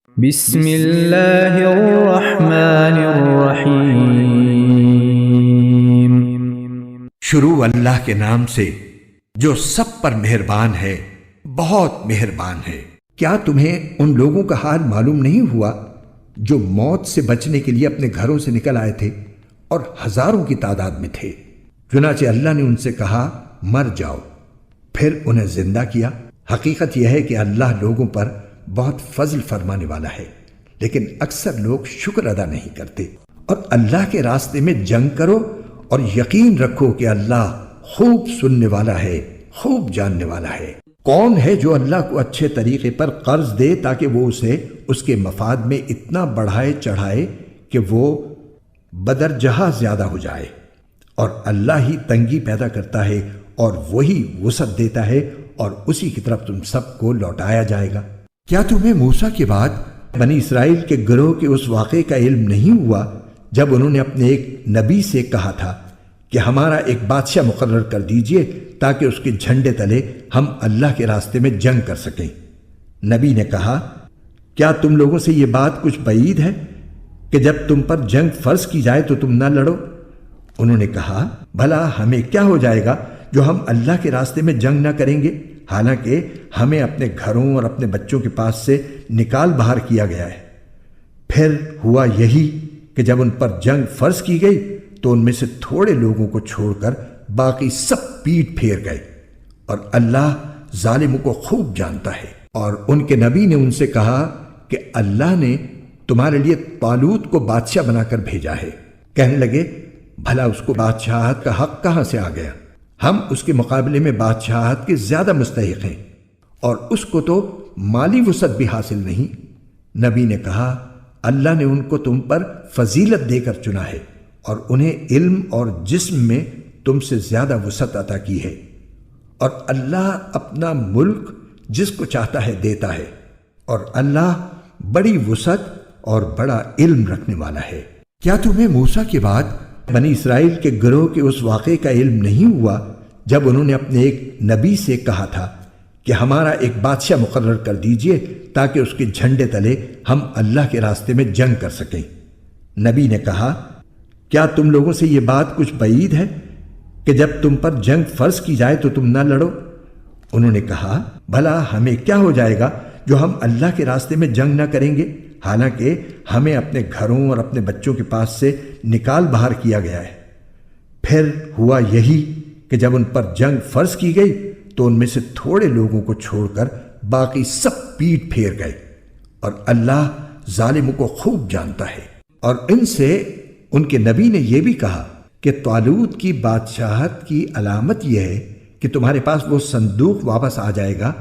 بسم اللہ الرحمن الرحیم۔ شروع اللہ کے نام سے جو سب پر مہربان ہے، بہت مہربان ہے۔ کیا تمہیں ان لوگوں کا حال معلوم نہیں ہوا جو موت سے بچنے کے لیے اپنے گھروں سے نکل آئے تھے اور ہزاروں کی تعداد میں تھے؟ چنانچہ اللہ نے ان سے کہا مر جاؤ، پھر انہیں زندہ کیا۔ حقیقت یہ ہے کہ اللہ لوگوں پر بہت فضل فرمانے والا ہے، لیکن اکثر لوگ شکر ادا نہیں کرتے۔ اور اللہ کے راستے میں جنگ کرو اور یقین رکھو کہ اللہ خوب سننے والا ہے، خوب جاننے والا ہے۔ کون ہے جو اللہ کو اچھے طریقے پر قرض دے تاکہ وہ اسے اس کے مفاد میں اتنا بڑھائے چڑھائے کہ وہ بدرجہ زیادہ ہو جائے؟ اور اللہ ہی تنگی پیدا کرتا ہے اور وہی وسعت دیتا ہے، اور اسی کی طرف تم سب کو لوٹایا جائے گا۔ کیا تمہیں موسیٰ کے بعد بنی اسرائیل کے گروہ کے اس واقعے کا علم نہیں ہوا جب انہوں نے اپنے ایک نبی سے کہا تھا کہ ہمارا ایک بادشاہ مقرر کر دیجئے تاکہ اس کے جھنڈے تلے ہم اللہ کے راستے میں جنگ کر سکیں؟ نبی نے کہا کیا تم لوگوں سے یہ بات کچھ بعید ہے کہ جب تم پر جنگ فرض کی جائے تو تم نہ لڑو؟ انہوں نے کہا بھلا ہمیں کیا ہو جائے گا جو ہم اللہ کے راستے میں جنگ نہ کریں گے، حالانکہ ہمیں اپنے گھروں اور اپنے بچوں کے پاس سے نکال باہر کیا گیا ہے۔ پھر ہوا یہی کہ جب ان پر جنگ فرض کی گئی تو ان میں سے تھوڑے لوگوں کو چھوڑ کر باقی سب پیٹ پھیر گئے، اور اللہ ظالموں کو خوب جانتا ہے۔ اور ان کے نبی نے ان سے کہا کہ اللہ نے تمہارے لیے طالوت کو بادشاہ بنا کر بھیجا ہے۔ کہنے لگے بھلا اس کو بادشاہت کا حق کہاں سے آ گیا؟ ہم اس کے مقابلے میں بادشاہت کے زیادہ مستحق ہیں، اور اس کو تو مالی وسعت بھی حاصل نہیں۔ نبی نے کہا اللہ نے ان کو تم پر فضیلت دے کر چنا ہے، اور انہیں علم اور جسم میں تم سے زیادہ وسعت عطا کی ہے، اور اللہ اپنا ملک جس کو چاہتا ہے دیتا ہے، اور اللہ بڑی وسعت اور بڑا علم رکھنے والا ہے۔ کیا تمہیں موسیٰ کے بعد بنی اسرائیل کے گروہ کے اس واقعے کا علم نہیں ہوا جب انہوں نے اپنے ایک نبی سے کہا تھا کہ ہمارا ایک بادشاہ مقرر کر دیجئے تاکہ اس کے جھنڈے تلے ہم اللہ کے راستے میں جنگ کر سکیں؟ نبی نے کہا کیا تم لوگوں سے یہ بات کچھ بعید ہے کہ جب تم پر جنگ فرض کی جائے تو تم نہ لڑو؟ انہوں نے کہا بھلا ہمیں کیا ہو جائے گا جو ہم اللہ کے راستے میں جنگ نہ کریں گے، حالانکہ ہمیں اپنے گھروں اور اپنے بچوں کے پاس سے نکال باہر کیا گیا ہے۔ پھر ہوا یہی کہ جب ان پر جنگ فرض کی گئی تو ان میں سے تھوڑے لوگوں کو چھوڑ کر باقی سب پیٹ پھیر گئے، اور اللہ ظالموں کو خوب جانتا ہے۔ اور ان سے ان کے نبی نے یہ بھی کہا کہ طالوت کی بادشاہت کی علامت یہ ہے کہ تمہارے پاس وہ صندوق واپس آ جائے گا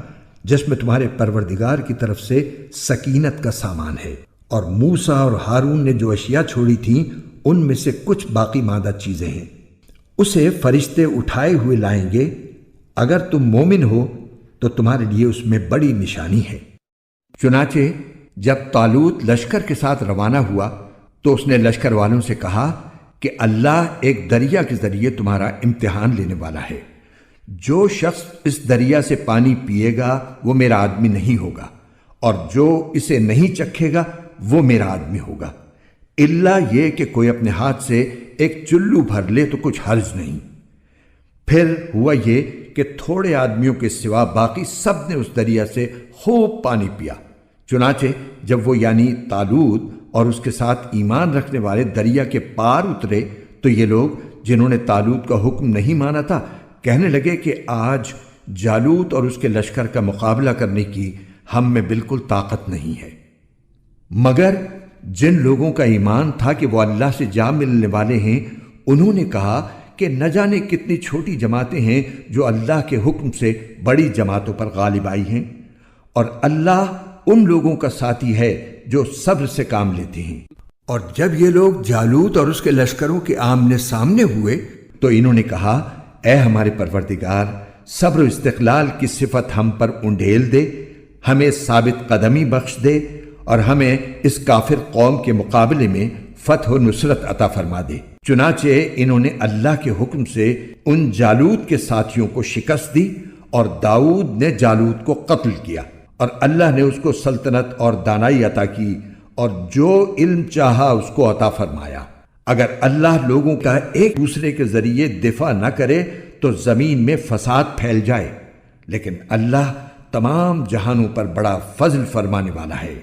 جس میں تمہارے پروردگار کی طرف سے سکینت کا سامان ہے، اور موسیٰ اور ہارون نے جو اشیاء چھوڑی تھیں ان میں سے کچھ باقی ماندہ چیزیں ہیں، اسے فرشتے اٹھائے ہوئے لائیں گے۔ اگر تم مومن ہو تو تمہارے لیے اس میں بڑی نشانی ہے۔ چنانچہ جب طالوت لشکر کے ساتھ روانہ ہوا تو اس نے لشکر والوں سے کہا کہ اللہ ایک دریا کے ذریعے تمہارا امتحان لینے والا ہے۔ جو شخص اس دریا سے پانی پیے گا وہ میرا آدمی نہیں ہوگا، اور جو اسے نہیں چکھے گا وہ میرا آدمی ہوگا، الا یہ کہ کوئی اپنے ہاتھ سے ایک چلو بھر لے تو کچھ حرج نہیں۔ پھر ہوا یہ کہ تھوڑے آدمیوں کے سوا باقی سب نے اس دریا سے خوب پانی پیا۔ چنانچہ جب وہ یعنی طالوت اور اس کے ساتھ ایمان رکھنے والے دریا کے پار اترے تو یہ لوگ جنہوں نے طالوت کا حکم نہیں مانا تھا کہنے لگے کہ آج جالوت اور اس کے لشکر کا مقابلہ کرنے کی ہم میں بالکل طاقت نہیں ہے۔ مگر جن لوگوں کا ایمان تھا کہ وہ اللہ سے جا ملنے والے ہیں، انہوں نے کہا کہ نہ جانے کتنی چھوٹی جماعتیں ہیں جو اللہ کے حکم سے بڑی جماعتوں پر غالب آئی ہیں، اور اللہ ان لوگوں کا ساتھی ہے جو صبر سے کام لیتے ہیں۔ اور جب یہ لوگ جالوت اور اس کے لشکروں کے آمنے سامنے ہوئے تو انہوں نے کہا اے ہمارے پروردگار، صبر و استقلال کی صفت ہم پر انڈیل دے، ہمیں ثابت قدمی بخش دے، اور ہمیں اس کافر قوم کے مقابلے میں فتح و نصرت عطا فرما دے۔ چنانچہ انہوں نے اللہ کے حکم سے ان جالوت کے ساتھیوں کو شکست دی، اور داؤد نے جالوت کو قتل کیا، اور اللہ نے اس کو سلطنت اور دانائی عطا کی اور جو علم چاہا اس کو عطا فرمایا۔ اگر اللہ لوگوں کا ایک دوسرے کے ذریعے دفاع نہ کرے تو زمین میں فساد پھیل جائے، لیکن اللہ تمام جہانوں پر بڑا فضل فرمانے والا ہے۔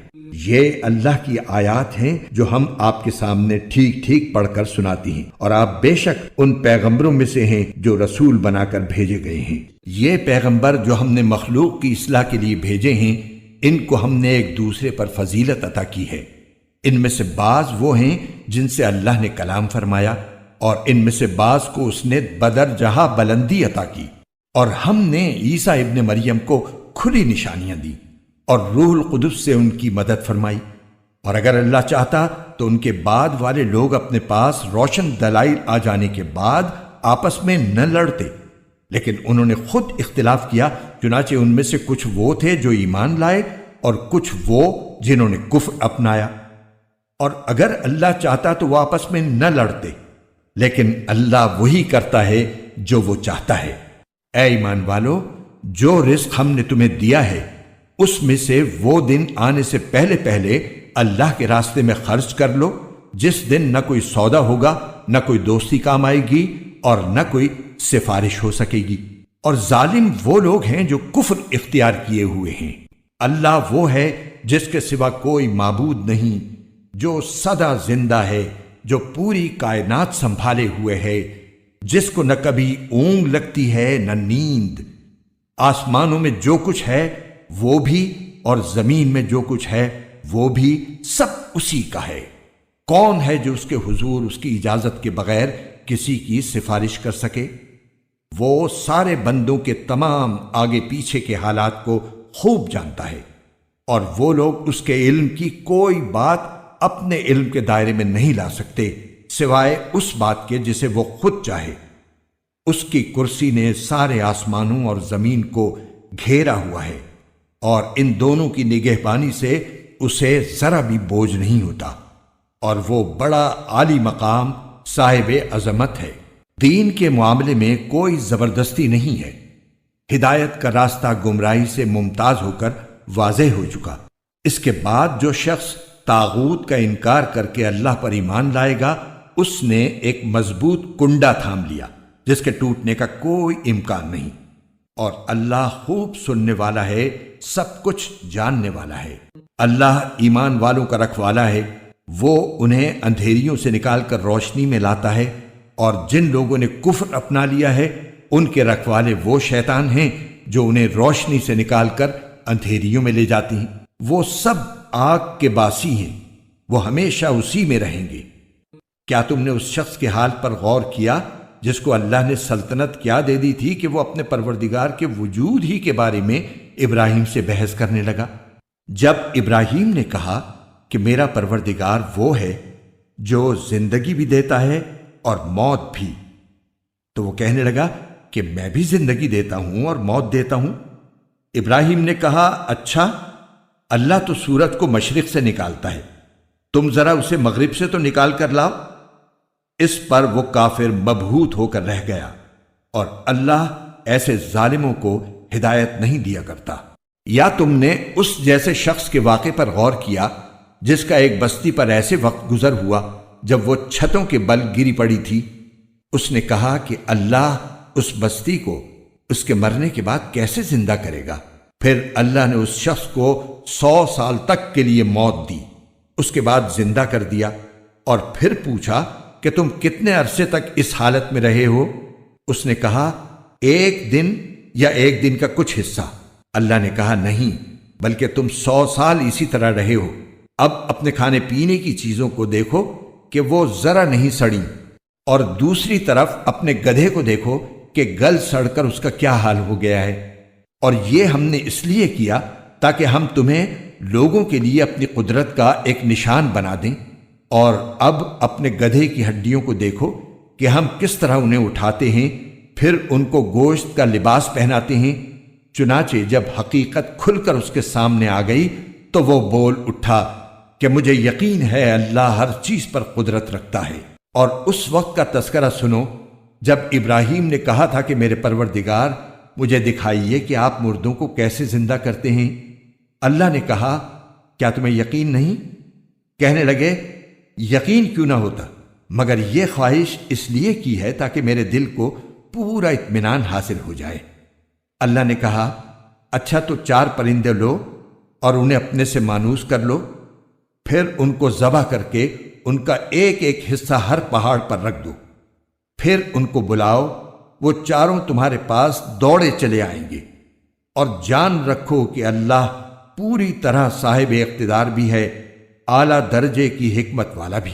یہ اللہ کی آیات ہیں جو ہم آپ کے سامنے ٹھیک ٹھیک پڑھ کر سناتی ہیں، اور آپ بے شک ان پیغمبروں میں سے ہیں جو رسول بنا کر بھیجے گئے ہیں۔ یہ پیغمبر جو ہم نے مخلوق کی اصلاح کے لیے بھیجے ہیں، ان کو ہم نے ایک دوسرے پر فضیلت عطا کی ہے۔ ان میں سے بعض وہ ہیں جن سے اللہ نے کلام فرمایا، اور ان میں سے بعض کو اس نے بدرجہ بلندی عطا کی، اور ہم نے عیسیٰ ابن مریم کو کھلی نشانیاں دی اور روح القدس سے ان کی مدد فرمائی۔ اور اگر اللہ چاہتا تو ان کے بعد والے لوگ اپنے پاس روشن دلائل آ جانے کے بعد آپس میں نہ لڑتے، لیکن انہوں نے خود اختلاف کیا، چنانچہ ان میں سے کچھ وہ تھے جو ایمان لائے اور کچھ وہ جنہوں نے کفر اپنایا۔ اور اگر اللہ چاہتا تو وہ آپس میں نہ لڑتے، لیکن اللہ وہی کرتا ہے جو وہ چاہتا ہے۔ اے ایمان والو، جو رزق ہم نے تمہیں دیا ہے اس میں سے وہ دن آنے سے پہلے پہلے اللہ کے راستے میں خرچ کر لو، جس دن نہ کوئی سودا ہوگا، نہ کوئی دوستی کام آئے گی اور نہ کوئی سفارش ہو سکے گی۔ اور ظالم وہ لوگ ہیں جو کفر اختیار کیے ہوئے ہیں۔ اللہ وہ ہے جس کے سوا کوئی معبود نہیں، جو سدا زندہ ہے، جو پوری کائنات سنبھالے ہوئے ہے، جس کو نہ کبھی اونگ لگتی ہے نہ نیند۔ آسمانوں میں جو کچھ ہے وہ بھی اور زمین میں جو کچھ ہے وہ بھی سب اسی کا ہے۔ کون ہے جو اس کے حضور اس کی اجازت کے بغیر کسی کی سفارش کر سکے؟ وہ سارے بندوں کے تمام آگے پیچھے کے حالات کو خوب جانتا ہے، اور وہ لوگ اس کے علم کی کوئی بات اپنے علم کے دائرے میں نہیں لا سکتے سوائے اس بات کے جسے وہ خود چاہے۔ اس کی کرسی نے سارے آسمانوں اور زمین کو گھیرا ہوا ہے، اور ان دونوں کی نگہبانی سے اسے ذرا بھی بوجھ نہیں ہوتا، اور وہ بڑا عالی مقام صاحب عظمت ہے۔ دین کے معاملے میں کوئی زبردستی نہیں ہے۔ ہدایت کا راستہ گمراہی سے ممتاز ہو کر واضح ہو چکا۔ اس کے بعد جو شخص طاغوت کا انکار کر کے اللہ پر ایمان لائے گا، اس نے ایک مضبوط کنڈا تھام لیا جس کے ٹوٹنے کا کوئی امکان نہیں، اور اللہ خوب سننے والا ہے، سب کچھ جاننے والا ہے۔ اللہ ایمان والوں کا رکھوالا ہے، وہ انہیں اندھیریوں سے نکال کر روشنی میں لاتا ہے، اور جن لوگوں نے کفر اپنا لیا ہے ان کے رکھوالے وہ شیطان ہیں جو انہیں روشنی سے نکال کر اندھیریوں میں لے جاتی ہیں۔ وہ سب آگ کے باسی ہیں، وہ ہمیشہ اسی میں رہیں گے۔ کیا تم نے اس شخص کے حال پر غور کیا جس کو اللہ نے سلطنت کیا دے دی تھی کہ وہ اپنے پروردگار کے وجود ہی کے بارے میں ابراہیم سے بحث کرنے لگا؟ جب ابراہیم نے کہا کہ میرا پروردگار وہ ہے جو زندگی بھی دیتا ہے اور موت بھی، تو وہ کہنے لگا کہ میں بھی زندگی دیتا ہوں اور موت دیتا ہوں۔ ابراہیم نے کہا اچھا، اللہ تو سورج کو مشرق سے نکالتا ہے، تم ذرا اسے مغرب سے تو نکال کر لاؤ۔ اس پر وہ کافر مبہوت ہو کر رہ گیا، اور اللہ ایسے ظالموں کو ہدایت نہیں دیا کرتا۔ یا تم نے اس جیسے شخص کے واقعے پر غور کیا جس کا ایک بستی پر ایسے وقت گزر ہوا جب وہ چھتوں کے بل گری پڑی تھی؟ اس نے کہا کہ اللہ اس بستی کو اس کے مرنے کے بعد کیسے زندہ کرے گا؟ پھر اللہ نے اس شخص کو 100 سال تک کے لیے موت دی، اس کے بعد زندہ کر دیا، اور پھر پوچھا کہ تم کتنے عرصے تک اس حالت میں رہے ہو؟ اس نے کہا 1 دن یا 1 دن کا کچھ حصہ۔ اللہ نے کہا نہیں، بلکہ تم 100 سال اسی طرح رہے ہو۔ اب اپنے کھانے پینے کی چیزوں کو دیکھو کہ وہ ذرا نہیں سڑیں، اور دوسری طرف اپنے گدھے کو دیکھو کہ گل سڑ کر اس کا کیا حال ہو گیا ہے۔ اور یہ ہم نے اس لیے کیا تاکہ ہم تمہیں لوگوں کے لیے اپنی قدرت کا ایک نشان بنا دیں۔ اور اب اپنے گدھے کی ہڈیوں کو دیکھو کہ ہم کس طرح انہیں اٹھاتے ہیں، پھر ان کو گوشت کا لباس پہناتے ہیں۔ چنانچہ جب حقیقت کھل کر اس کے سامنے آ گئی تو وہ بول اٹھا کہ مجھے یقین ہے اللہ ہر چیز پر قدرت رکھتا ہے۔ اور اس وقت کا تذکرہ سنو جب ابراہیم نے کہا تھا کہ میرے پروردگار مجھے دکھائیے کہ آپ مردوں کو کیسے زندہ کرتے ہیں۔ اللہ نے کہا کیا تمہیں یقین نہیں؟ کہنے لگے یقین کیوں نہ ہوتا، مگر یہ خواہش اس لیے کی ہے تاکہ میرے دل کو پورا اطمینان حاصل ہو جائے۔ اللہ نے کہا اچھا تو 4 پرندے لو اور انہیں اپنے سے مانوس کر لو، پھر ان کو ذبح کر کے ان کا ایک ایک حصہ ہر پہاڑ پر رکھ دو، پھر ان کو بلاؤ، وہ چاروں تمہارے پاس دوڑے چلے آئیں گے، اور جان رکھو کہ اللہ پوری طرح صاحب اقتدار بھی ہے، اعلیٰ درجے کی حکمت والا بھی۔